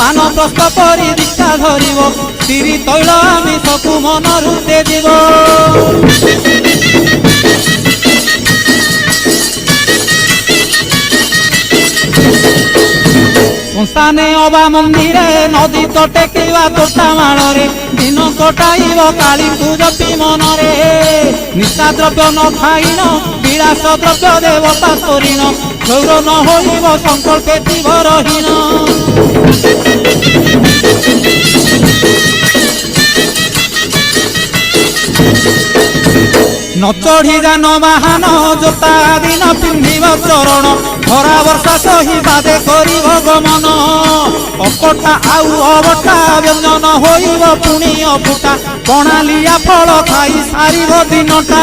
ବାନପ୍ରସ୍ଥ ପରି ଦୀକ୍ଷା ଧରିବ ଶ୍ରୀ ତୈଳ ଆମିଷକୁ ମନରୁ ତ୍ୟଜିବ। ଶ୍ମଶାନେ ଅବା ମନ୍ଦିରେ ନଦୀ ତଟେ କିବା ତୋଟା ମାଳରେ ଦିନ କଟାଇବ କାଳୀଙ୍କୁ ଜପି ମନରେ। ନିଶା ଦ୍ରବ୍ୟ ନ ଖାଇନ ବିଳାସ ଦ୍ରବ୍ୟ ଦେବତା ସ୍ୱରୀଣ କ୍ଷୌର ନ ହୋଇବ ସଂକଳ୍ପେ ଥିବରହୀନ। ନ ଚଢ଼ି ଯାନ ବାହାନ ଜୋତା ଦିନ ପିନ୍ଧିବ ଚରଣ ଖରା ବର୍ଷା ସହି ବାଦେ କରିବ ଗମନ। ଅକଟା ଆଉ ଅବଟା ବ୍ୟଞ୍ଜନ ହୋଇବ ପୁଣି ଅଫୁଟା କଣାଲିଆ ଫଳ ଖାଇ ସାରିବ ଦିନଟା।